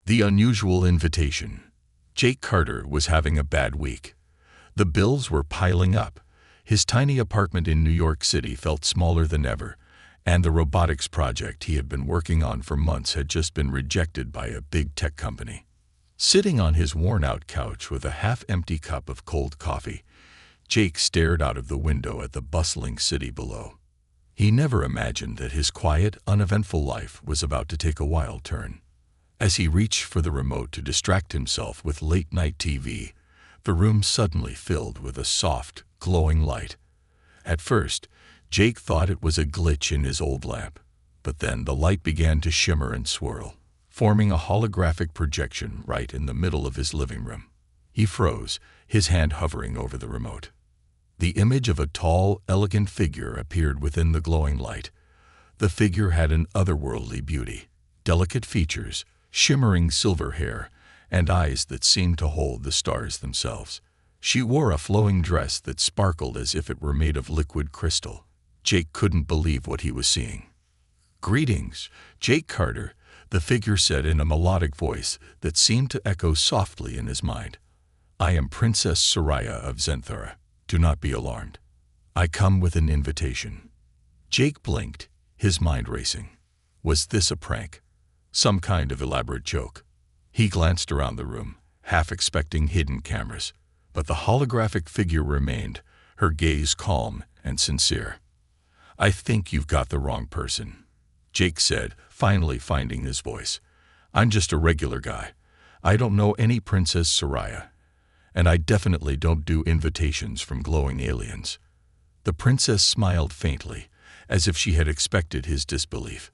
The unusual invitation. Jake Carter was having a bad week. The bills were piling up. His tiny apartment in New York City felt smaller than ever, and the robotics project he had been working on for months had just been rejected by a big tech company. Sitting on his worn-out couch with a half-empty cup of cold coffee, Jake stared out of the window at the bustling city below. He never imagined that his quiet, uneventful life was about to take a wild turn. As he reached for the remote to distract himself with late-night TV, the room suddenly filled with a soft, glowing light. At first, Jake thought it was a glitch in his old lamp, but then the light began to shimmer and swirl, forming a holographic projection right in the middle of his living room. He froze, his hand hovering over the remote. The image of a tall, elegant figure appeared within the glowing light. The figure had an otherworldly beauty, delicate features, shimmering silver hair, and eyes that seemed to hold the stars themselves. She wore a flowing dress that sparkled as if it were made of liquid crystal. Jake couldn't believe what he was seeing. "Greetings, Jake Carter," the figure said in a melodic voice that seemed to echo softly in his mind. "I am Princess Soraya of Zenthara. Do not be alarmed. I come with an invitation." Jake blinked, his mind racing. Was this a prank? Some kind of elaborate joke? He glanced around the room, half expecting hidden cameras, but the holographic figure remained, her gaze calm and sincere. "I think you've got the wrong person," Jake said, finally finding his voice. "I'm just a regular guy. I don't know any Princess Soraya, and I definitely don't do invitations from glowing aliens." The princess smiled faintly, as if she had expected his disbelief.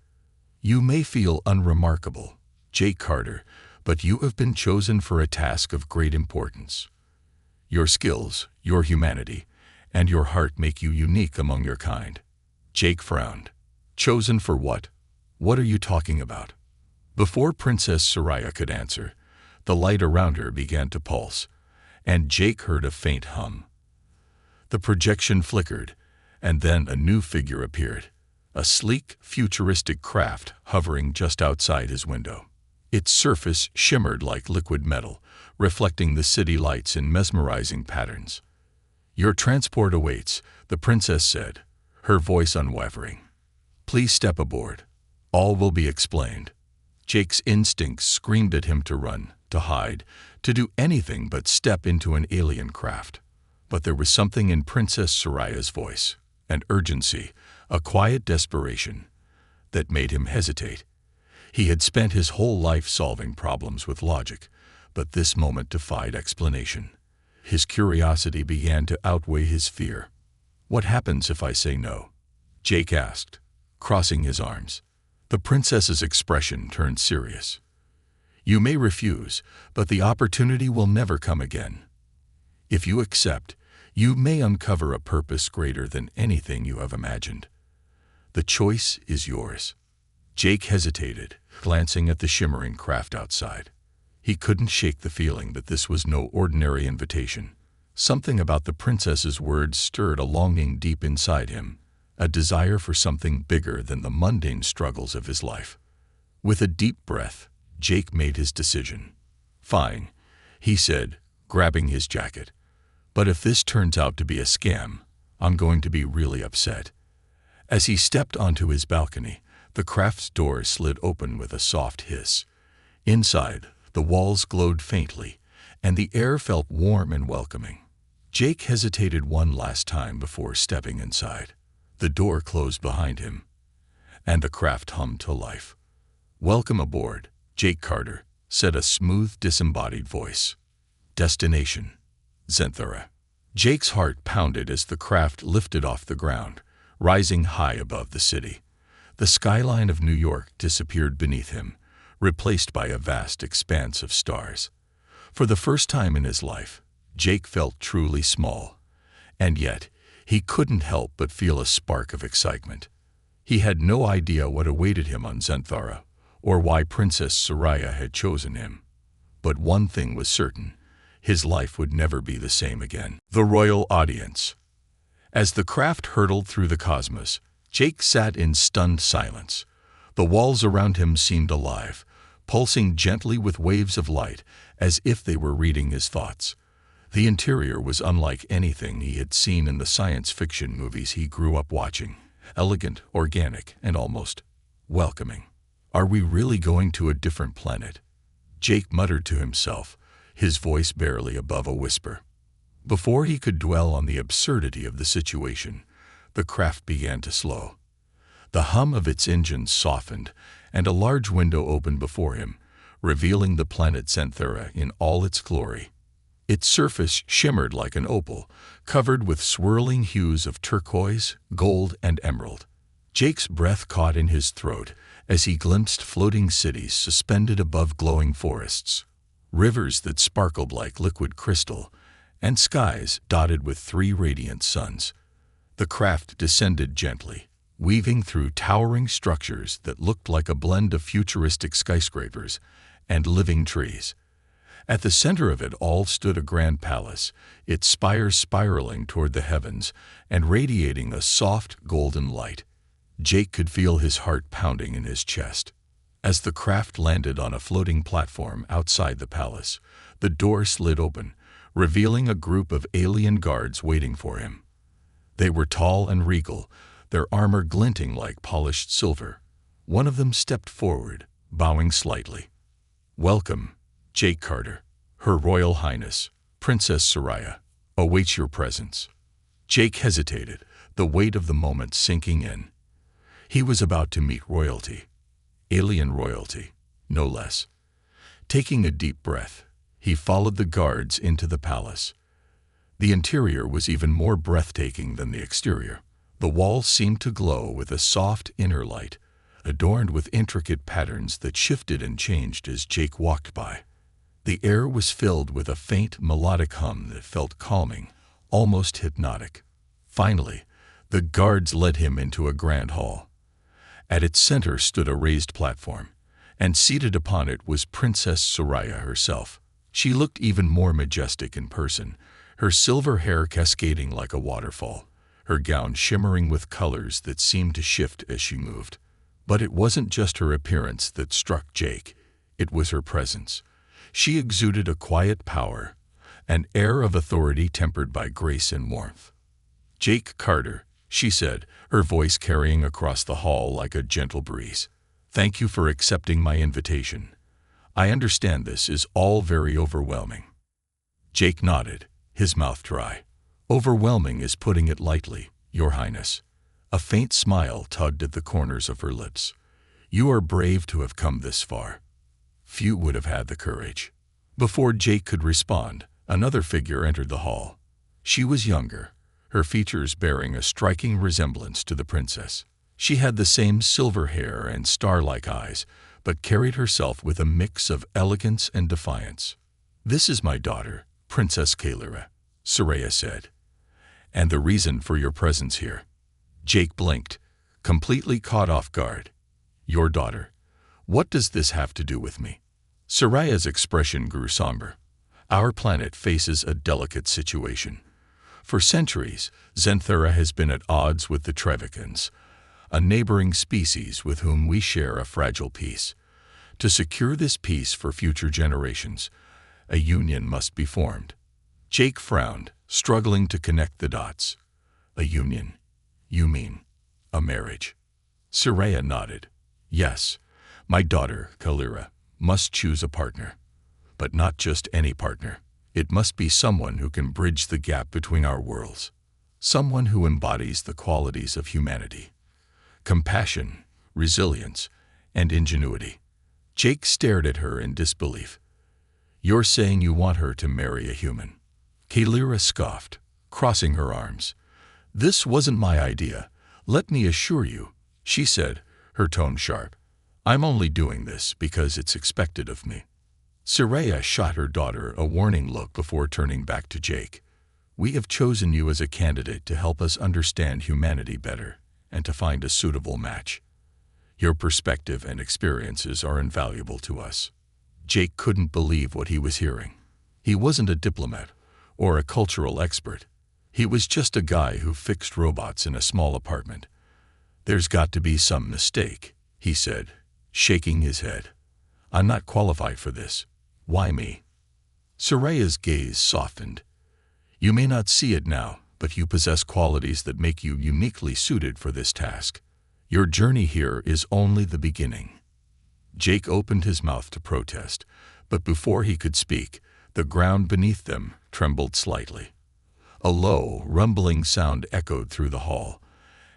"You may feel unremarkable, Jake Carter, but you have been chosen for a task of great importance. Your skills, your humanity, and your heart make you unique among your kind." Jake frowned. "Chosen for what? What are you talking about?" Before Princess Soraya could answer, the light around her began to pulse, and Jake heard a faint hum. The projection flickered, and then a new figure appeared, a sleek, futuristic craft hovering just outside his window. Its surface shimmered like liquid metal, reflecting the city lights in mesmerizing patterns. "Your transport awaits," the princess said, her voice unwavering. "Please step aboard. All will be explained." Jake's instincts screamed at him to run, to hide, to do anything but step into an alien craft. But there was something in Princess Soraya's voice, an urgency, a quiet desperation, that made him hesitate. He had spent his whole life solving problems with logic, but this moment defied explanation. His curiosity began to outweigh his fear. "What happens if I say no?" Jake asked, crossing his arms. The princess's expression turned serious. "You may refuse, but the opportunity will never come again. If you accept, you may uncover a purpose greater than anything you have imagined. The choice is yours." Jake hesitated, glancing at the shimmering craft outside. He couldn't shake the feeling that this was no ordinary invitation. Something about the princess's words stirred a longing deep inside him, a desire for something bigger than the mundane struggles of his life. With a deep breath, Jake made his decision. "Fine," he said, grabbing his jacket. "But if this turns out to be a scam, I'm going to be really upset." As he stepped onto his balcony, the craft's door slid open with a soft hiss. Inside, the walls glowed faintly, and the air felt warm and welcoming. Jake hesitated one last time before stepping inside. The door closed behind him, and the craft hummed to life. "Welcome aboard, Jake Carter," said a smooth, disembodied voice. "Destination: Zenthara." Jake's heart pounded as the craft lifted off the ground, rising high above the city. The skyline of New York disappeared beneath him, replaced by a vast expanse of stars. For the first time in his life, Jake felt truly small, and yet he couldn't help but feel a spark of excitement. He had no idea what awaited him on Zenthara, or why Princess Soraya had chosen him. But one thing was certain: his life would never be the same again. The royal audience. As the craft hurtled through the cosmos, Jake sat in stunned silence. The walls around him seemed alive, pulsing gently with waves of light as if they were reading his thoughts. The interior was unlike anything he had seen in the science fiction movies he grew up watching. Elegant, organic, and almost welcoming. Are we really going to a different planet? Jake muttered to himself, his voice barely above a whisper. Before he could dwell on the absurdity of the situation, the craft began to slow. The hum of its engines softened, and a large window opened before him, revealing the planet Xanthera in all its glory. Its surface shimmered like an opal, covered with swirling hues of turquoise, gold, and emerald. Jake's breath caught in his throat as he glimpsed floating cities suspended above glowing forests, rivers that sparkled like liquid crystal, and skies dotted with 3 radiant suns. The craft descended gently, weaving through towering structures that looked like a blend of futuristic skyscrapers and living trees. At the center of it all stood a grand palace, its spires spiraling toward the heavens and radiating a soft, golden light. Jake could feel his heart pounding in his chest. As the craft landed on a floating platform outside the palace, the door slid open, revealing a group of alien guards waiting for him. They were tall and regal, their armor glinting like polished silver. One of them stepped forward, bowing slightly. "Welcome, Jake Carter. Her Royal Highness, Princess Soraya, awaits your presence." Jake hesitated, the weight of the moment sinking in. He was about to meet royalty. Alien royalty, no less. Taking a deep breath, he followed the guards into the palace. The interior was even more breathtaking than the exterior. The walls seemed to glow with a soft inner light, adorned with intricate patterns that shifted and changed as Jake walked by. The air was filled with a faint melodic hum that felt calming, almost hypnotic. Finally, the guards led him into a grand hall. At its center stood a raised platform, and seated upon it was Princess Soraya herself. She looked even more majestic in person, her silver hair cascading like a waterfall, her gown shimmering with colors that seemed to shift as she moved. But it wasn't just her appearance that struck Jake, it was her presence. She exuded a quiet power, an air of authority tempered by grace and warmth. "Jake Carter," she said, her voice carrying across the hall like a gentle breeze. "Thank you for accepting my invitation. I understand this is all very overwhelming." Jake nodded, his mouth dry. "Overwhelming is putting it lightly, Your Highness." A faint smile tugged at the corners of her lips. "You are brave to have come this far. Few would have had the courage." Before Jake could respond, another figure entered the hall. She was younger, her features bearing a striking resemblance to the princess. She had the same silver hair and star-like eyes, but carried herself with a mix of elegance and defiance. "This is my daughter, Princess Kalira," Soraya said, "and the reason for your presence here." Jake blinked, completely caught off guard. "Your daughter? What does this have to do with me?" Soraya's expression grew somber. "Our planet faces a delicate situation. For centuries, Xanthera has been at odds with the Trevicans, a neighboring species with whom we share a fragile peace. To secure this peace for future generations, a union must be formed." Jake frowned, struggling to connect the dots. "A union? You mean a marriage?" Soraya nodded. "Yes, my daughter, Kalira, must choose a partner. But not just any partner. It must be someone who can bridge the gap between our worlds. Someone who embodies the qualities of humanity: compassion, resilience, and ingenuity." Jake stared at her in disbelief. "You're saying you want her to marry a human?" Kalira scoffed, crossing her arms. "This wasn't my idea, let me assure you," she said, her tone sharp. "I'm only doing this because it's expected of me." Soraya shot her daughter a warning look before turning back to Jake. "We have chosen you as a candidate to help us understand humanity better and to find a suitable match. Your perspective and experiences are invaluable to us." Jake couldn't believe what he was hearing. He wasn't a diplomat or a cultural expert. He was just a guy who fixed robots in a small apartment. "There's got to be some mistake," he said, shaking his head. I'm not qualified for this. Why me? Soraya's gaze softened. You may not see it now, but you possess qualities that make you uniquely suited for this task. Your journey here is only the beginning. Jake opened his mouth to protest, but before he could speak, the ground beneath them trembled slightly. A low, rumbling sound echoed through the hall,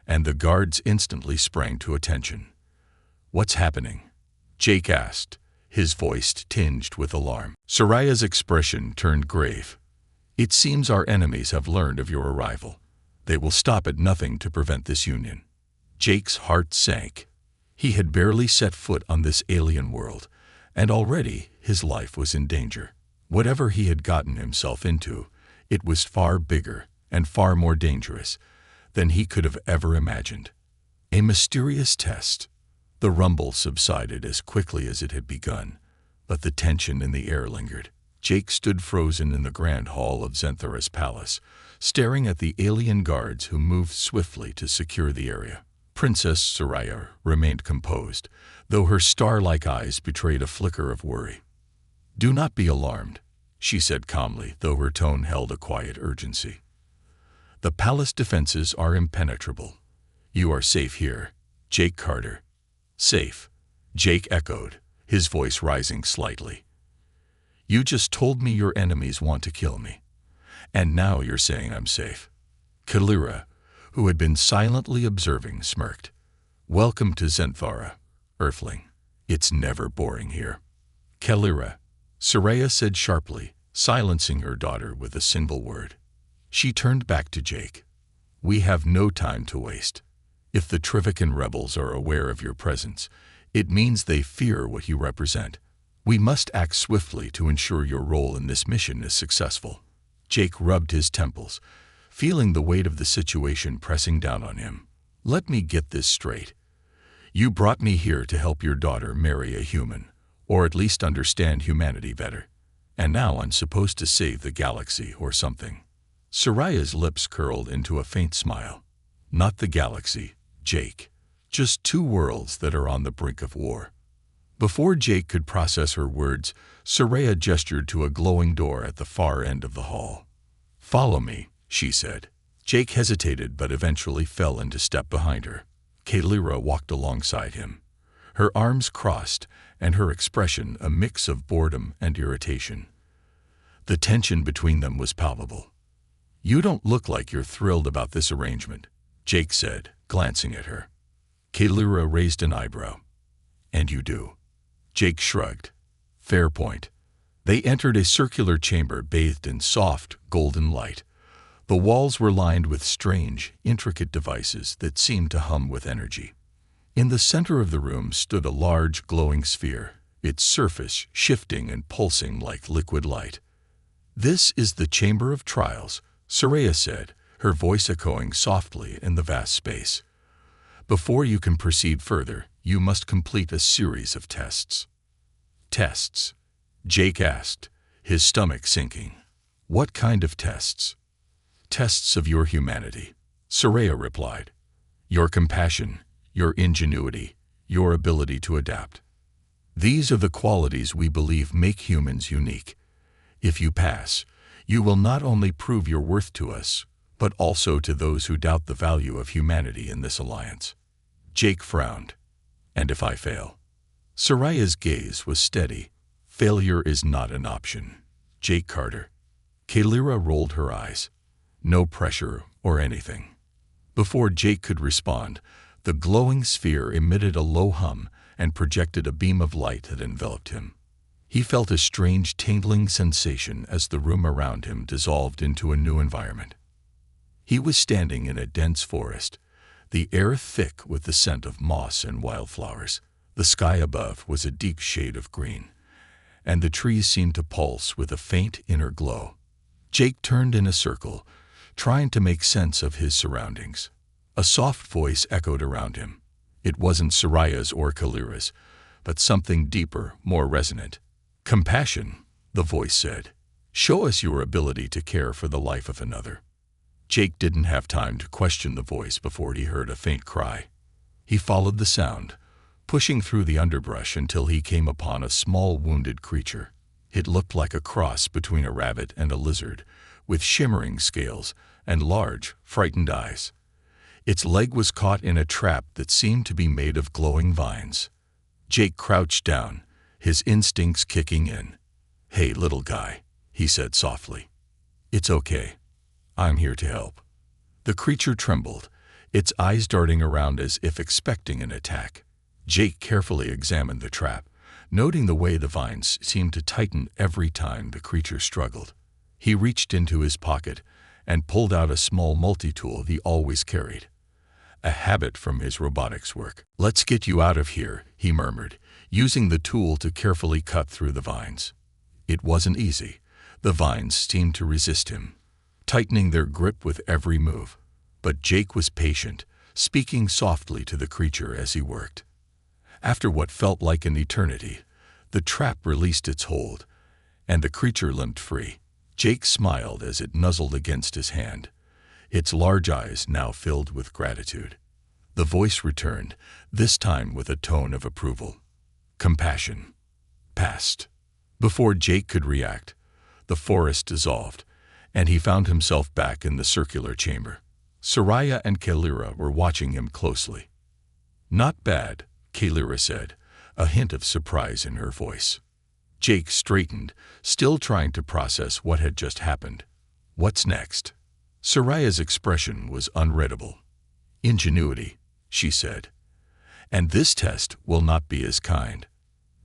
and the guards instantly sprang to attention. What's happening? Jake asked, his voice tinged with alarm. Soraya's expression turned grave. It seems our enemies have learned of your arrival. They will stop at nothing to prevent this union. Jake's heart sank. He had barely set foot on this alien world, and already his life was in danger. Whatever he had gotten himself into, it was far bigger and far more dangerous than he could have ever imagined. A mysterious test. The rumble subsided as quickly as it had begun, but the tension in the air lingered. Jake stood frozen in the grand hall of Zenthara's palace, staring at the alien guards who moved swiftly to secure the area. Princess Soraya remained composed, though her star-like eyes betrayed a flicker of worry. Do not be alarmed, she said calmly, though her tone held a quiet urgency. The palace defenses are impenetrable. You are safe here, Jake Carter. Safe, Jake echoed, his voice rising slightly. You just told me your enemies want to kill me, and now you're saying I'm safe. Kalira, who had been silently observing, smirked. Welcome to Zenthara, Earthling. It's never boring here. Kalira, Soraya said sharply, silencing her daughter with a single word. She turned back to Jake. We have no time to waste. If the Trivican rebels are aware of your presence, it means they fear what you represent. We must act swiftly to ensure your role in this mission is successful. Jake rubbed his temples, feeling the weight of the situation pressing down on him. Let me get this straight. You brought me here to help your daughter marry a human, or at least understand humanity better. And now I'm supposed to save the galaxy or something. Soraya's lips curled into a faint smile. Not the galaxy, Jake. Just two worlds that are on the brink of war. Before Jake could process her words, Soraya gestured to a glowing door at the far end of the hall. Follow me, she said. Jake hesitated but eventually fell into step behind her. Kalira walked alongside him, her arms crossed and her expression a mix of boredom and irritation. The tension between them was palpable. You don't look like you're thrilled about this arrangement, Jake said, glancing at her. Kalira raised an eyebrow. And you do. Jake shrugged. Fair point. They entered a circular chamber bathed in soft, golden light. The walls were lined with strange, intricate devices that seemed to hum with energy. In the center of the room stood a large, glowing sphere, its surface shifting and pulsing like liquid light. This is the Chamber of Trials, Soraya said, her voice echoing softly in the vast space. Before you can proceed further, you must complete a series of tests. Tests? Jake asked, his stomach sinking. What kind of tests? Tests of your humanity, Soraya replied. Your compassion, your ingenuity, your ability to adapt. These are the qualities we believe make humans unique. If you pass, you will not only prove your worth to us, but also to those who doubt the value of humanity in this alliance. Jake frowned. And if I fail? Soraya's gaze was steady. Failure is not an option, Jake Carter. Kalira rolled her eyes. No pressure or anything. Before Jake could respond, the glowing sphere emitted a low hum and projected a beam of light that enveloped him. He felt a strange tingling sensation as the room around him dissolved into a new environment. He was standing in a dense forest, the air thick with the scent of moss and wildflowers. The sky above was a deep shade of green, and the trees seemed to pulse with a faint inner glow. Jake turned in a circle, trying to make sense of his surroundings. A soft voice echoed around him. It wasn't Soraya's or Kalira's, but something deeper, more resonant. Compassion, the voice said. Show us your ability to care for the life of another. Jake didn't have time to question the voice before he heard a faint cry. He followed the sound, pushing through the underbrush until he came upon a small wounded creature. It looked like a cross between a rabbit and a lizard, with shimmering scales and large, frightened eyes. Its leg was caught in a trap that seemed to be made of glowing vines. Jake crouched down, his instincts kicking in. "Hey, little guy," he said softly. "It's okay. I'm here to help." The creature trembled, its eyes darting around as if expecting an attack. Jake carefully examined the trap, noting the way the vines seemed to tighten every time the creature struggled. He reached into his pocket and pulled out a small multi-tool he always carried, a habit from his robotics work. "Let's get you out of here," he murmured, using the tool to carefully cut through the vines. It wasn't easy. The vines seemed to resist him, tightening their grip with every move. But Jake was patient, speaking softly to the creature as he worked. After what felt like an eternity, the trap released its hold, and the creature limped free. Jake smiled as it nuzzled against his hand, its large eyes now filled with gratitude. The voice returned, this time with a tone of approval. "Compassion. Passed." Before Jake could react, the forest dissolved, and he found himself back in the circular chamber. Soraya and Kalira were watching him closely. "Not bad," Kalira said, a hint of surprise in her voice. Jake straightened, still trying to process what had just happened. "What's next?" Soraya's expression was unreadable. "Ingenuity," she said. "And this test will not be as kind."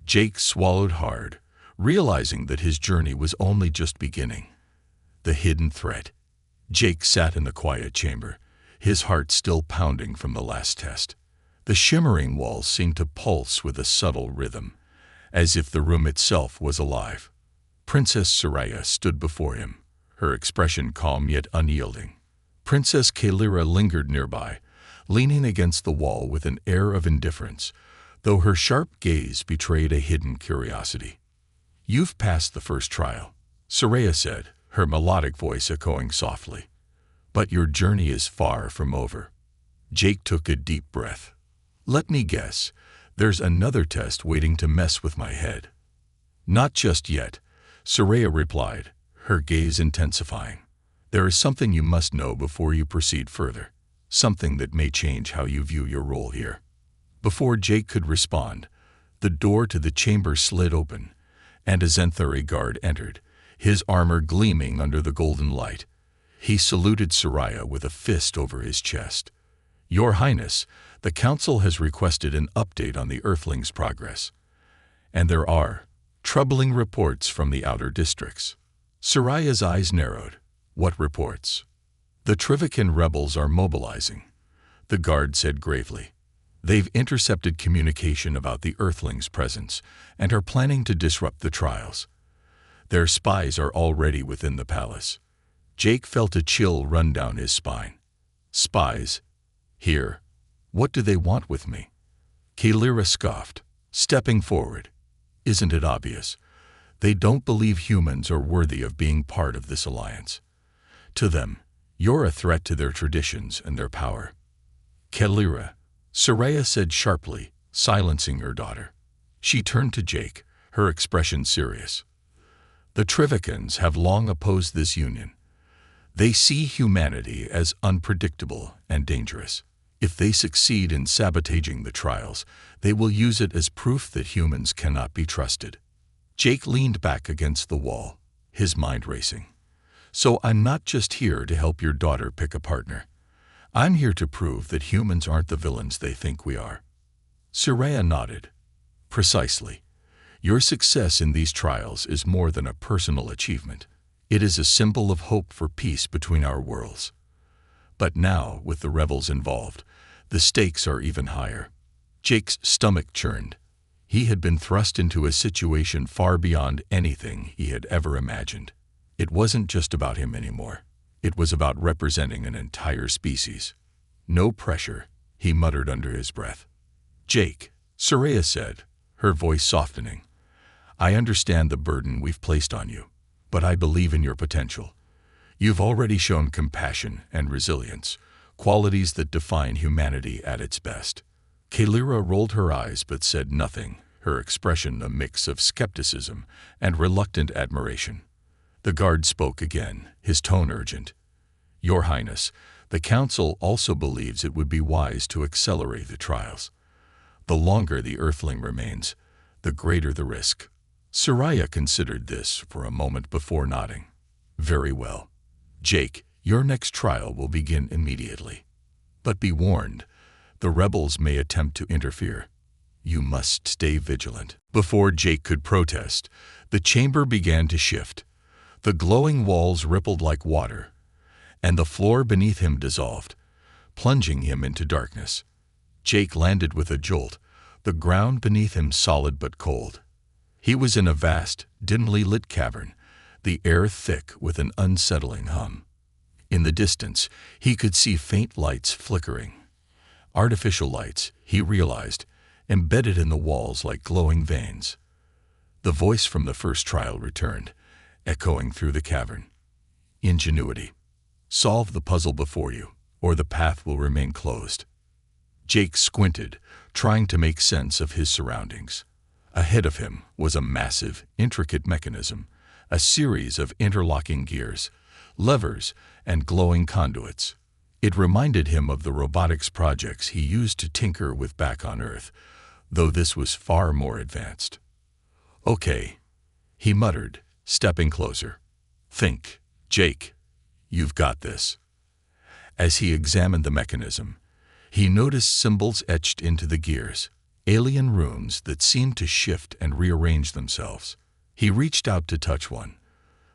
Jake swallowed hard, realizing that his journey was only just beginning. The hidden threat. Jake sat in the quiet chamber, his heart still pounding from the last test. The shimmering walls seemed to pulse with a subtle rhythm, as if the room itself was alive. Princess Soraya stood before him, her expression calm yet unyielding. Princess Kalira lingered nearby, leaning against the wall with an air of indifference, though her sharp gaze betrayed a hidden curiosity. "You've passed the first trial," Soraya said, her melodic voice echoing softly. "But your journey is far from over." Jake took a deep breath. "Let me guess, there's another test waiting to mess with my head." "Not just yet," Soraya replied, her gaze intensifying. "There is something you must know before you proceed further, something that may change how you view your role here." Before Jake could respond, the door to the chamber slid open, and a Zenthari guard entered, his armor gleaming under the golden light. He saluted Soraya with a fist over his chest. "Your Highness, the Council has requested an update on the Earthlings' progress, and there are troubling reports from the outer districts." Soraya's eyes narrowed. "What reports?" "The Trivican rebels are mobilizing," the guard said gravely. "They've intercepted communication about the Earthlings' presence and are planning to disrupt the trials. Their spies are already within the palace." Jake felt a chill run down his spine. "Spies? Here? What do they want with me?" Kalira scoffed, stepping forward. "Isn't it obvious? They don't believe humans are worthy of being part of this alliance. To them, you're a threat to their traditions and their power." "Kalira," Soraya said sharply, silencing her daughter. She turned to Jake, her expression serious. "The Trivicans have long opposed this union. They see humanity as unpredictable and dangerous. If they succeed in sabotaging the trials, they will use it as proof that humans cannot be trusted." Jake leaned back against the wall, his mind racing. "So I'm not just here to help your daughter pick a partner. I'm here to prove that humans aren't the villains they think we are." Soraya nodded. "Precisely. Your success in these trials is more than a personal achievement. It is a symbol of hope for peace between our worlds. But now, with the rebels involved, the stakes are even higher." Jake's stomach churned. He had been thrust into a situation far beyond anything he had ever imagined. It wasn't just about him anymore. It was about representing an entire species. "No pressure," he muttered under his breath. "Jake," Soraya said, her voice softening, "I understand the burden we've placed on you, but I believe in your potential. You've already shown compassion and resilience, qualities that define humanity at its best. Kalira rolled her eyes but said nothing, her expression a mix of skepticism and reluctant admiration. The guard spoke again, his tone urgent. "Your Highness, the Council also believes it would be wise to accelerate the trials. The longer the Earthling remains, the greater the risk." Soraya considered this for a moment before nodding. "Very well. Jake, your next trial will begin immediately. But be warned, the rebels may attempt to interfere. You must stay vigilant." Before Jake could protest, the chamber began to shift. The glowing walls rippled like water, and the floor beneath him dissolved, plunging him into darkness. Jake landed with a jolt, the ground beneath him solid but cold. He was in a vast, dimly lit cavern, the air thick with an unsettling hum. In the distance, he could see faint lights flickering. Artificial lights, he realized, embedded in the walls like glowing veins. The voice from the first trial returned, echoing through the cavern. "Ingenuity. Solve the puzzle before you, or the path will remain closed." Jake squinted, trying to make sense of his surroundings. Ahead of him was a massive, intricate mechanism, a series of interlocking gears, levers, and glowing conduits. It reminded him of the robotics projects he used to tinker with back on Earth, though this was far more advanced. "Okay," he muttered, stepping closer. "Think, Jake. You've got this." As he examined the mechanism, he noticed symbols etched into the gears, alien runes that seemed to shift and rearrange themselves. He reached out to touch one,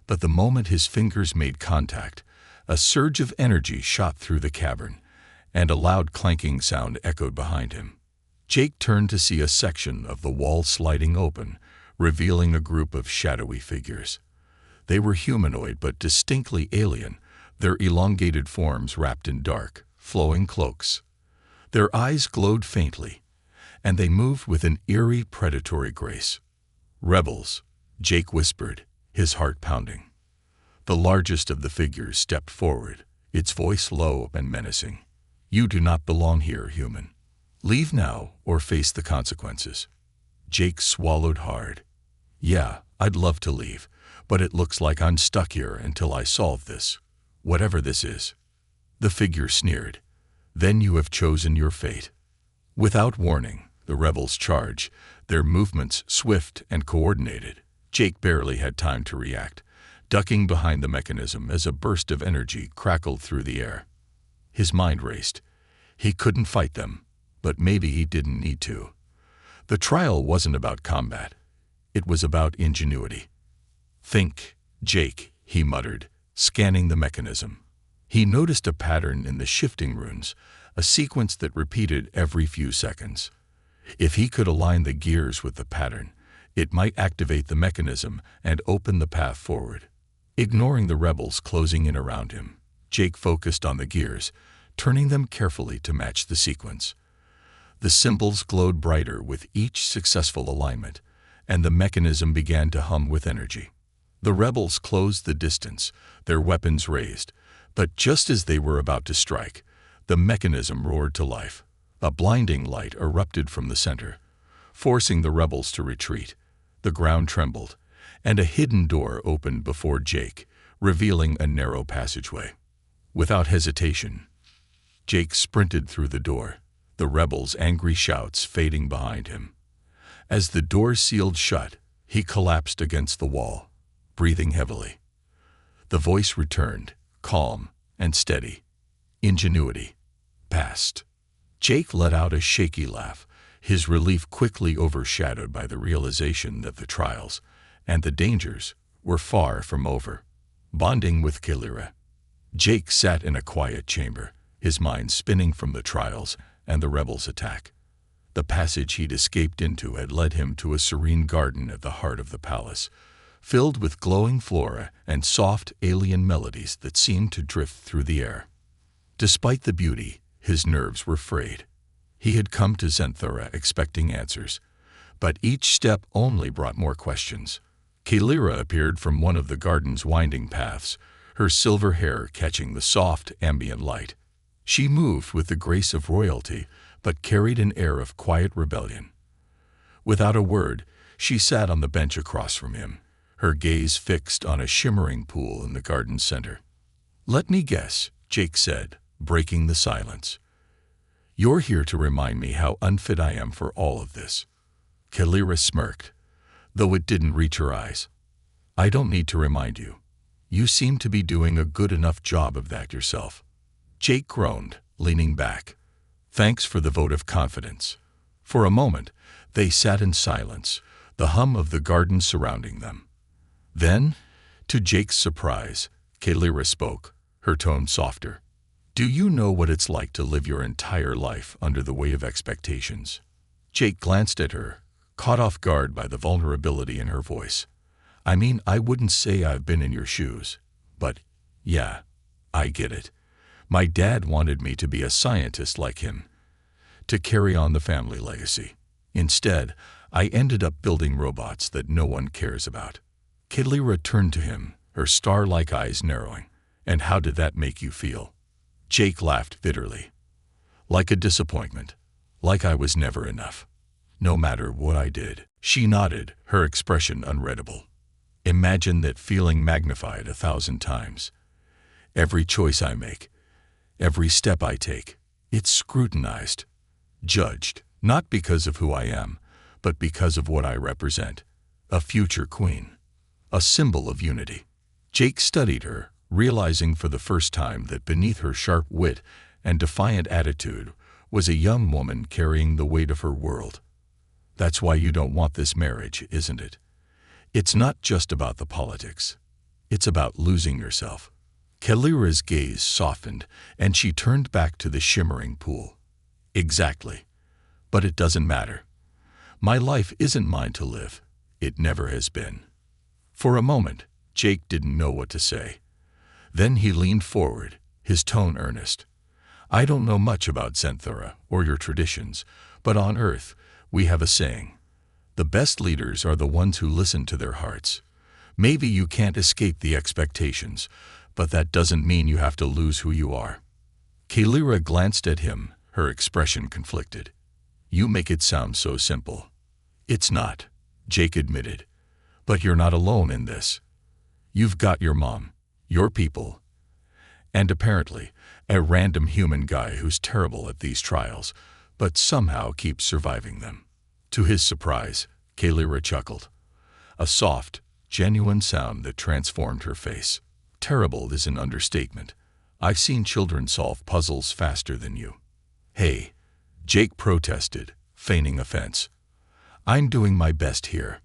but the moment his fingers made contact, a surge of energy shot through the cavern, and a loud clanking sound echoed behind him. Jake turned to see a section of the wall sliding open, revealing a group of shadowy figures. They were humanoid but distinctly alien, their elongated forms wrapped in dark, flowing cloaks. Their eyes glowed faintly, and they moved with an eerie, predatory grace. "Rebels," Jake whispered, his heart pounding. The largest of the figures stepped forward, its voice low and menacing. "You do not belong here, human. Leave now or face the consequences." Jake swallowed hard. "Yeah, I'd love to leave, but it looks like I'm stuck here until I solve this, whatever this is." The figure sneered. "Then you have chosen your fate." Without warning, the rebels charged, their movements swift and coordinated. Jake barely had time to react, ducking behind the mechanism as a burst of energy crackled through the air. His mind raced. He couldn't fight them, but maybe he didn't need to. The trial wasn't about combat. It was about ingenuity. "Think, Jake," he muttered, scanning the mechanism. He noticed a pattern in the shifting runes, a sequence that repeated every few seconds. If he could align the gears with the pattern, it might activate the mechanism and open the path forward. Ignoring the rebels closing in around him, Jake focused on the gears, turning them carefully to match the sequence. The symbols glowed brighter with each successful alignment, and the mechanism began to hum with energy. The rebels closed the distance, their weapons raised, but just as they were about to strike, the mechanism roared to life. A blinding light erupted from the center, forcing the rebels to retreat. The ground trembled, and a hidden door opened before Jake, revealing a narrow passageway. Without hesitation, Jake sprinted through the door, the rebels' angry shouts fading behind him. As the door sealed shut, he collapsed against the wall, breathing heavily. The voice returned, calm and steady. "Ingenuity. Past." Jake let out a shaky laugh, his relief quickly overshadowed by the realization that the trials and the dangers were far from over. Bonding with Kalira, Jake sat in a quiet chamber, his mind spinning from the trials and the rebels' attack. The passage he'd escaped into had led him to a serene garden at the heart of the palace, filled with glowing flora and soft alien melodies that seemed to drift through the air. Despite the beauty, his nerves were frayed. He had come to Zenthora expecting answers, but each step only brought more questions. Kalira appeared from one of the garden's winding paths, her silver hair catching the soft ambient light. She moved with the grace of royalty, but carried an air of quiet rebellion. Without a word, she sat on the bench across from him, her gaze fixed on a shimmering pool in the garden center. "Let me guess," Jake said, breaking the silence. "You're here to remind me how unfit I am for all of this." Kalira smirked, though it didn't reach her eyes. "I don't need to remind you. You seem to be doing a good enough job of that yourself." Jake groaned, leaning back. "Thanks for the vote of confidence." For a moment, they sat in silence, the hum of the garden surrounding them. Then, to Jake's surprise, Kalira spoke, her tone softer. "Do you know what it's like to live your entire life under the weight of expectations?" Jake glanced at her, caught off guard by the vulnerability in her voice. "I mean, I wouldn't say I've been in your shoes, but yeah, I get it. My dad wanted me to be a scientist like him, to carry on the family legacy. Instead, I ended up building robots that no one cares about." Kalira turned to him, her star-like eyes narrowing. "And how did that make you feel?" Jake laughed bitterly. "Like a disappointment. Like I was never enough. No matter what I did." She nodded, her expression unreadable. "Imagine that feeling magnified 1,000 times. Every choice I make, every step I take, it's scrutinized, judged, not because of who I am, but because of what I represent. A future queen. A symbol of unity." Jake studied her, realizing for the first time that beneath her sharp wit and defiant attitude was a young woman carrying the weight of her world. "That's why you don't want this marriage, isn't it? It's not just about the politics. It's about losing yourself." Kalira's gaze softened, and she turned back to the shimmering pool. "Exactly. But it doesn't matter. My life isn't mine to live. It never has been." For a moment, Jake didn't know what to say. Then he leaned forward, his tone earnest. "I don't know much about Xanthora or your traditions, but on Earth, we have a saying. The best leaders are the ones who listen to their hearts. Maybe you can't escape the expectations, but that doesn't mean you have to lose who you are." Kalira glanced at him, her expression conflicted. "You make it sound so simple." "It's not," Jake admitted. "But you're not alone in this. You've got your mom, your people, and apparently a random human guy who's terrible at these trials, but somehow keeps surviving them." To his surprise, Kalira chuckled. A soft, genuine sound that transformed her face. "Terrible is an understatement. I've seen children solve puzzles faster than you." "Hey," Jake protested, feigning offense. "I'm doing my best here."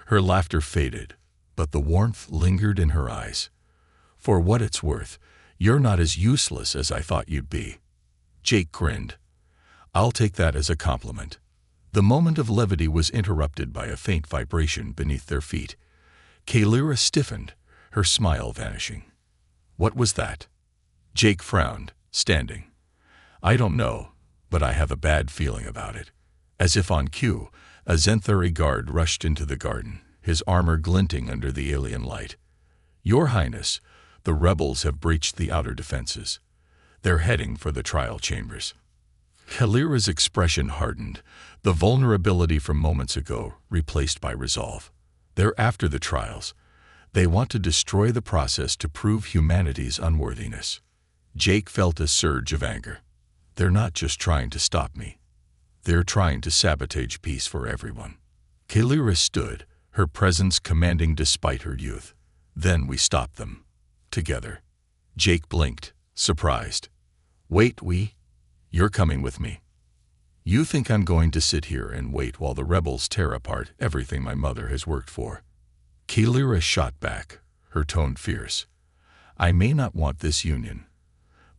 Her laughter faded, but the warmth lingered in her eyes. "For what it's worth, you're not as useless as I thought you'd be." Jake grinned. "I'll take that as a compliment." The moment of levity was interrupted by a faint vibration beneath their feet. Kalira stiffened, her smile vanishing. "What was that?" Jake frowned, standing. "I don't know, but I have a bad feeling about it." As if on cue, a Xanthari guard rushed into the garden, his armor glinting under the alien light. "Your Highness, the rebels have breached the outer defenses. They're heading for the trial chambers." Kalira's expression hardened, the vulnerability from moments ago replaced by resolve. "They're after the trials. They want to destroy the process to prove humanity's unworthiness." Jake felt a surge of anger. "They're not just trying to stop me. They're trying to sabotage peace for everyone." Kalira stood, her presence commanding despite her youth. "Then we stop them. Together." Jake blinked, surprised. "Wait, You're coming with me. You think I'm going to sit here and wait while the rebels tear apart everything my mother has worked for?" Kalira shot back, her tone fierce. "I may not want this union,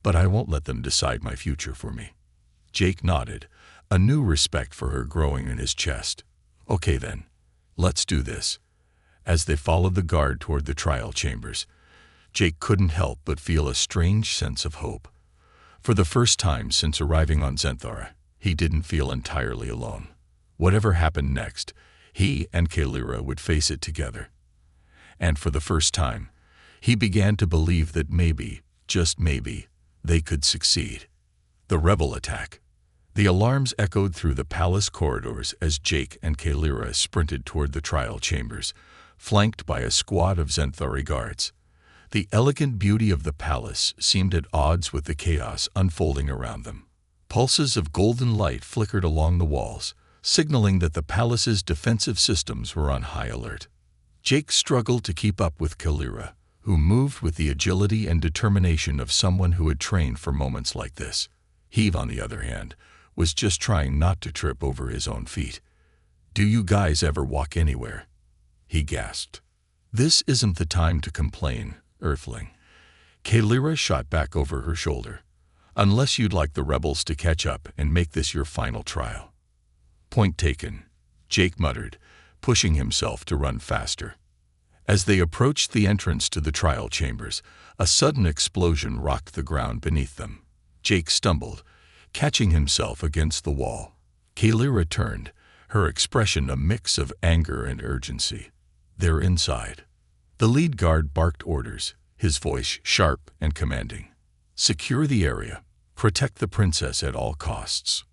but I won't let them decide my future for me." Jake nodded, a new respect for her growing in his chest. "Okay then, let's do this." As they followed the guard toward the trial chambers, Jake couldn't help but feel a strange sense of hope. For the first time since arriving on Xanthora, he didn't feel entirely alone. Whatever happened next, he and Kalira would face it together. And for the first time, he began to believe that maybe, just maybe, they could succeed. The rebel attack. The alarms echoed through the palace corridors as Jake and Kalira sprinted toward the trial chambers, flanked by a squad of Xanthari guards. The elegant beauty of the palace seemed at odds with the chaos unfolding around them. Pulses of golden light flickered along the walls, signaling that the palace's defensive systems were on high alert. Jake struggled to keep up with Kalira, who moved with the agility and determination of someone who had trained for moments like this. Heave, on the other hand, was just trying not to trip over his own feet. "Do you guys ever walk anywhere?" he gasped. "This isn't the time to complain, Earthling." Kalira shot back over her shoulder. "Unless you'd like the rebels to catch up and make this your final trial." "Point taken," Jake muttered, pushing himself to run faster. As they approached the entrance to the trial chambers, a sudden explosion rocked the ground beneath them. Jake stumbled, catching himself against the wall. Kalira turned, her expression a mix of anger and urgency. "They're inside." The lead guard barked orders, his voice sharp and commanding. "Secure the area. Protect the princess at all costs."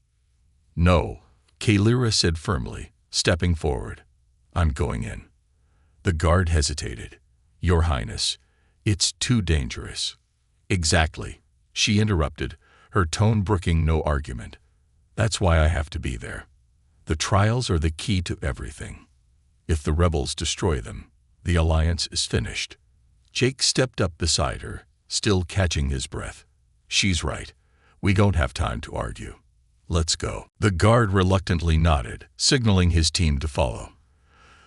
"No," Kalira said firmly, stepping forward. "I'm going in." The guard hesitated. "Your Highness, it's too dangerous." "Exactly," she interrupted, her tone brooking no argument. "That's why I have to be there. The trials are the key to everything. If the rebels destroy them, the alliance is finished." Jake stepped up beside her, still catching his breath. "She's right. We don't have time to argue. Let's go." The guard reluctantly nodded, signaling his team to follow.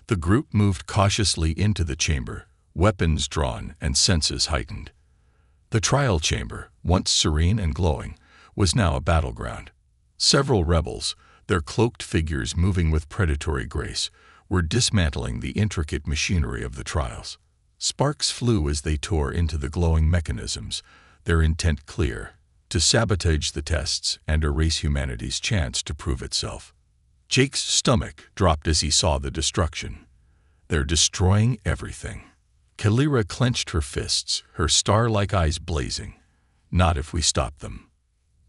The group moved cautiously into the chamber, weapons drawn and senses heightened. The trial chamber, once serene and glowing, was now a battleground. Several rebels, their cloaked figures moving with predatory grace, were dismantling the intricate machinery of the trials. Sparks flew as they tore into the glowing mechanisms, their intent clear: to sabotage the tests and erase humanity's chance to prove itself. Jake's stomach dropped as he saw the destruction. "They're destroying everything." Kalira clenched her fists, her star-like eyes blazing. "Not if we stop them."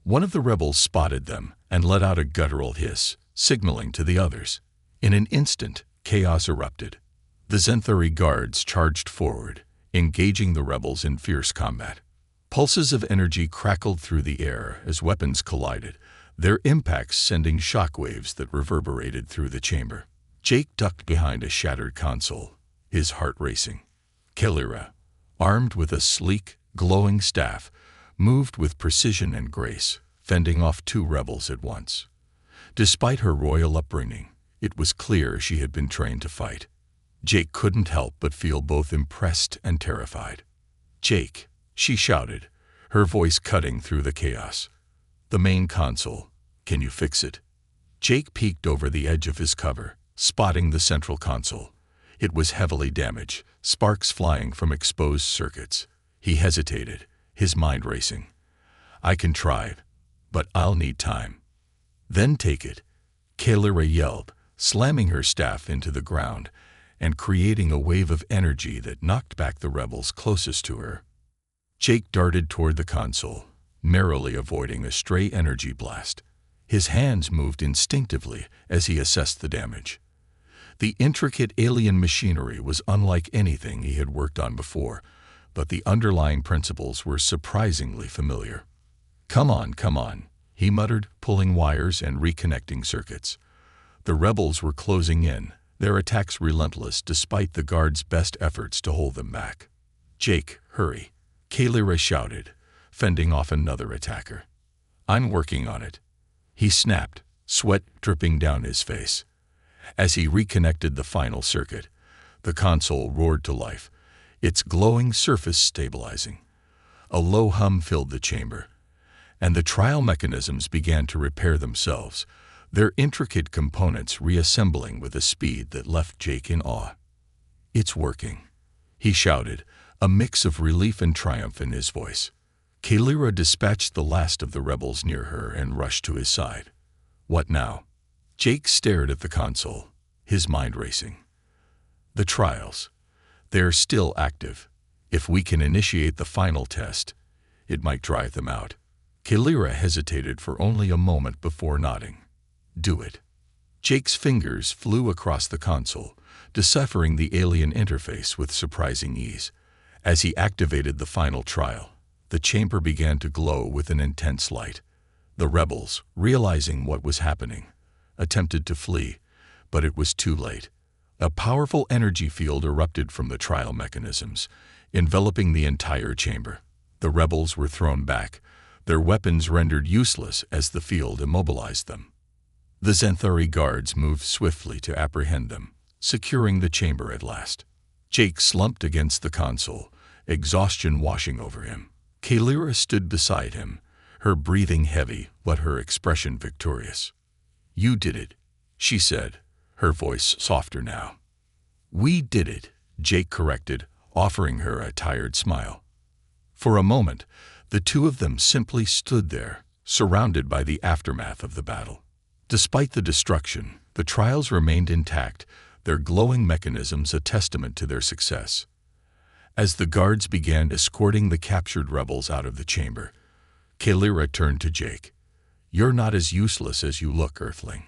One of the rebels spotted them and let out a guttural hiss, signaling to the others. In an instant, chaos erupted. The Xanthari guards charged forward, engaging the rebels in fierce combat. Pulses of energy crackled through the air as weapons collided, their impacts sending shockwaves that reverberated through the chamber. Jake ducked behind a shattered console, his heart racing. Kalira, armed with a sleek, glowing staff, moved with precision and grace, fending off two rebels at once. Despite her royal upbringing, it was clear she had been trained to fight. Jake couldn't help but feel both impressed and terrified. "Jake," she shouted, her voice cutting through the chaos. "The main console. Can you fix it?" Jake peeked over the edge of his cover, spotting the central console. It was heavily damaged, sparks flying from exposed circuits. He hesitated, his mind racing. "I can try, but I'll need time." "Then take it," Kalira yelled, slamming her staff into the ground and creating a wave of energy that knocked back the rebels closest to her. Jake darted toward the console, merrily avoiding a stray energy blast. His hands moved instinctively as he assessed the damage. The intricate alien machinery was unlike anything he had worked on before, but the underlying principles were surprisingly familiar. Come on," he muttered, pulling wires and reconnecting circuits. The rebels were closing in, their attacks relentless despite the guards' best efforts to hold them back. "Jake, hurry," Kalira shouted, fending off another attacker. "I'm working on it," he snapped, sweat dripping down his face. As he reconnected the final circuit, the console roared to life, its glowing surface stabilizing. A low hum filled the chamber, and the trial mechanisms began to repair themselves, their intricate components reassembling with a speed that left Jake in awe. "It's working," he shouted, a mix of relief and triumph in his voice. Kalira dispatched the last of the rebels near her and rushed to his side. "What now?" Jake stared at the console, his mind racing. "The trials. They're still active. If we can initiate the final test, it might drive them out." Kalira hesitated for only a moment before nodding. "Do it." Jake's fingers flew across the console, deciphering the alien interface with surprising ease. As he activated the final trial, the chamber began to glow with an intense light. The rebels, realizing what was happening, attempted to flee, but it was too late. A powerful energy field erupted from the trial mechanisms, enveloping the entire chamber. The rebels were thrown back, their weapons rendered useless as the field immobilized them. The Xanthari guards moved swiftly to apprehend them, securing the chamber at last. Jake slumped against the console, exhaustion washing over him. Kalira stood beside him, her breathing heavy but her expression victorious. "You did it," she said, her voice softer now. "We did it," Jake corrected, offering her a tired smile. For a moment, the two of them simply stood there, surrounded by the aftermath of the battle. Despite the destruction, the trials remained intact, their glowing mechanisms a testament to their success. As the guards began escorting the captured rebels out of the chamber, Kalira turned to Jake. "You're not as useless as you look, Earthling."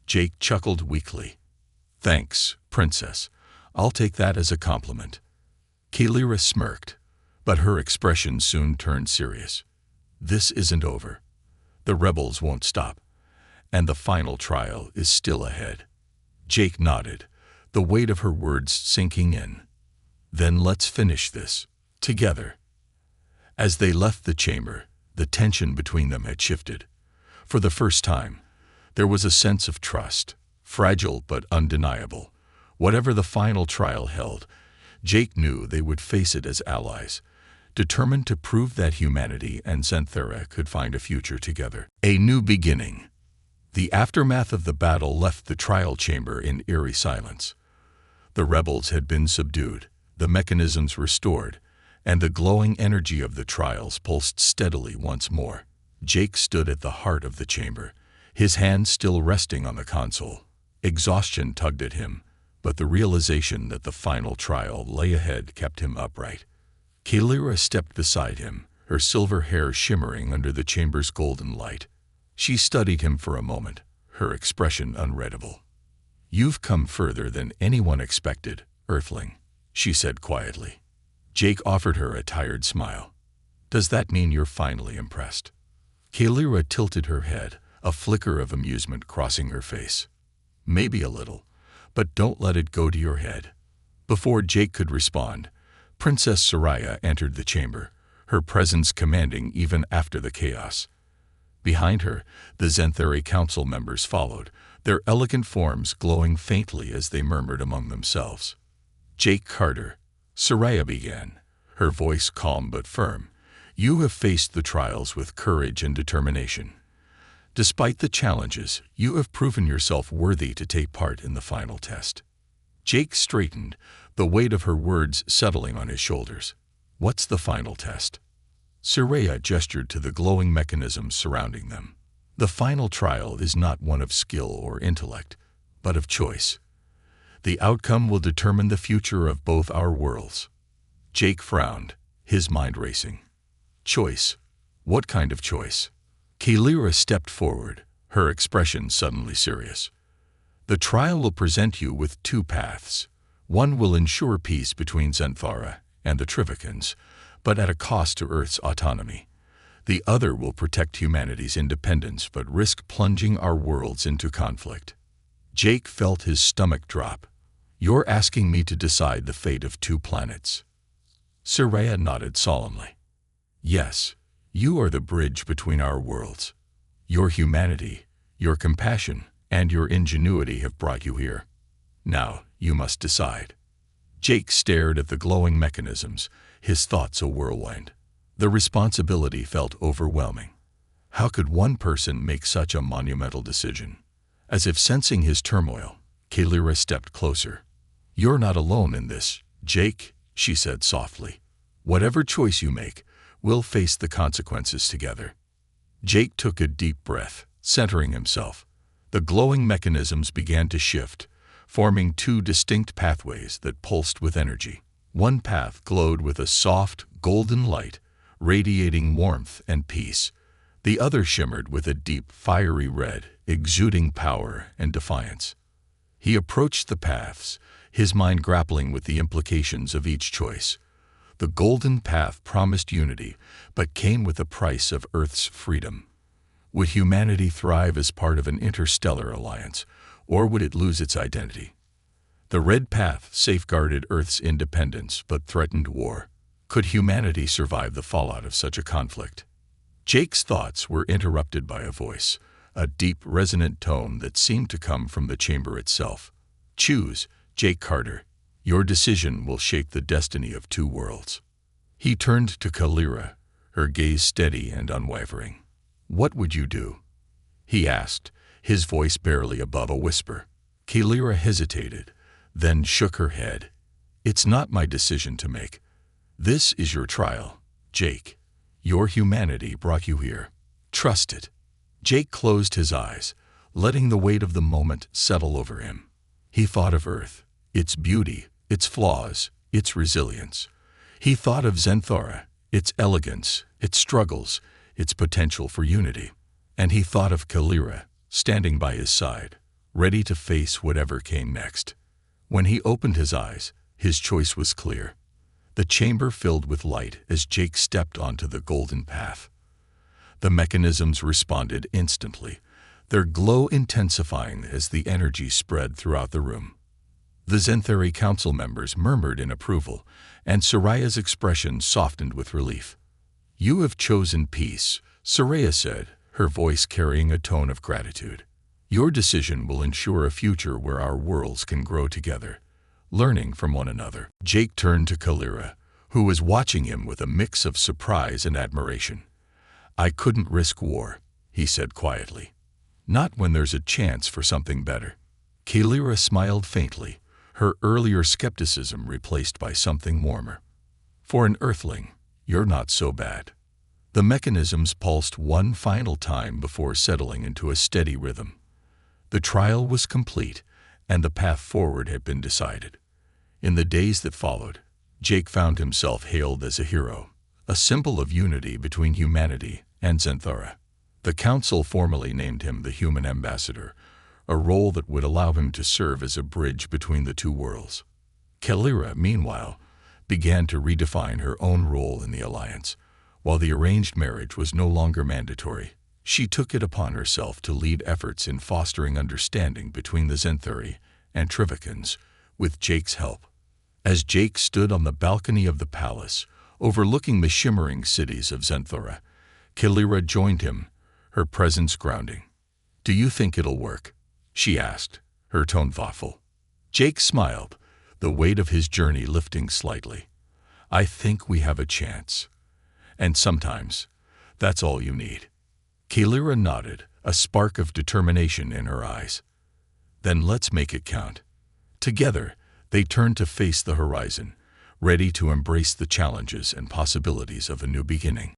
Jake chuckled weakly. "Thanks, Princess. I'll take that as a compliment." Kalira smirked, but her expression soon turned serious. "This isn't over. The rebels won't stop, and the final trial is still ahead." Jake nodded, the weight of her words sinking in. "Then let's finish this, together." As they left the chamber, the tension between them had shifted. For the first time, there was a sense of trust, fragile but undeniable. Whatever the final trial held, Jake knew they would face it as allies, determined to prove that humanity and Xanthara could find a future together. A new beginning. The aftermath of the battle left the trial chamber in eerie silence. The rebels had been subdued, the mechanisms restored, and the glowing energy of the trials pulsed steadily once more. Jake stood at the heart of the chamber, his hands still resting on the console. Exhaustion tugged at him, but the realization that the final trial lay ahead kept him upright. Kalira stepped beside him, her silver hair shimmering under the chamber's golden light. She studied him for a moment, her expression unreadable. "You've come further than anyone expected, Earthling," she said quietly. Jake offered her a tired smile. "Does that mean you're finally impressed?" Kalira tilted her head, a flicker of amusement crossing her face. "Maybe a little, but don't let it go to your head." Before Jake could respond, Princess Soraya entered the chamber, her presence commanding even after the chaos. Behind her, the Xanthari council members followed, their elegant forms glowing faintly as they murmured among themselves. "Jake Carter," Soraya began, her voice calm but firm, "you have faced the trials with courage and determination. Despite the challenges, you have proven yourself worthy to take part in the final test." Jake straightened, the weight of her words settling on his shoulders. "What's the final test?" Soraya gestured to the glowing mechanisms surrounding them. "The final trial is not one of skill or intellect, but of choice. The outcome will determine the future of both our worlds." Jake frowned, his mind racing. "Choice? What kind of choice?" Kalira stepped forward, her expression suddenly serious. "The trial will present you with two paths. One will ensure peace between Xanthara and the Trivicans, but at a cost to Earth's autonomy. The other will protect humanity's independence but risk plunging our worlds into conflict." Jake felt his stomach drop. "You're asking me to decide the fate of two planets?" Soraya nodded solemnly. "Yes, you are the bridge between our worlds. Your humanity, your compassion, and your ingenuity have brought you here. Now, you must decide." Jake stared at the glowing mechanisms, his thoughts a whirlwind. The responsibility felt overwhelming. How could one person make such a monumental decision? As if sensing his turmoil, Kalira stepped closer. "You're not alone in this, Jake," she said softly. "Whatever choice you make, we'll face the consequences together." Jake took a deep breath, centering himself. The glowing mechanisms began to shift, forming two distinct pathways that pulsed with energy. One path glowed with a soft, golden light, radiating warmth and peace. The other shimmered with a deep, fiery red, exuding power and defiance. He approached the paths, his mind grappling with the implications of each choice. The golden path promised unity, but came with a price of Earth's freedom. Would humanity thrive as part of an interstellar alliance, or would it lose its identity? The red path safeguarded Earth's independence but threatened war. Could humanity survive the fallout of such a conflict? Jake's thoughts were interrupted by a voice, a deep, resonant tone that seemed to come from the chamber itself. Choose, Jake Carter. Your decision will shape the destiny of two worlds. He turned to Kalira, her gaze steady and unwavering. What would you do? He asked, his voice barely above a whisper. Kalira hesitated, then shook her head. It's not my decision to make. This is your trial, Jake. Your humanity brought you here. Trust it. Jake closed his eyes, letting the weight of the moment settle over him. He thought of Earth, its beauty, its flaws, its resilience. He thought of Xanthora, its elegance, its struggles, its potential for unity. And he thought of Kalira, standing by his side, ready to face whatever came next. When he opened his eyes, his choice was clear. The chamber filled with light as Jake stepped onto the golden path. The mechanisms responded instantly, their glow intensifying as the energy spread throughout the room. The Xanthari council members murmured in approval, and Soraya's expression softened with relief. You have chosen peace, Soraya said, her voice carrying a tone of gratitude. Your decision will ensure a future where our worlds can grow together, learning from one another. Jake turned to Kalira, who was watching him with a mix of surprise and admiration. I couldn't risk war, he said quietly. Not when there's a chance for something better. Kalira smiled faintly, her earlier skepticism replaced by something warmer. For an Earthling, you're not so bad. The mechanisms pulsed one final time before settling into a steady rhythm. The trial was complete, and the path forward had been decided. In the days that followed, Jake found himself hailed as a hero, a symbol of unity between humanity and Xanthora. The council formally named him the Human Ambassador, a role that would allow him to serve as a bridge between the two worlds. Kalira, meanwhile, began to redefine her own role in the alliance. While the arranged marriage was no longer mandatory, she took it upon herself to lead efforts in fostering understanding between the Xanthari and Trivicans, with Jake's help. As Jake stood on the balcony of the palace, overlooking the shimmering cities of Xanthora, Kalira joined him, her presence grounding. Do you think it'll work? She asked, her tone thoughtful. Jake smiled, the weight of his journey lifting slightly. I think we have a chance. And sometimes, that's all you need. Kalira nodded, a spark of determination in her eyes. Then let's make it count. Together, they turned to face the horizon, ready to embrace the challenges and possibilities of a new beginning.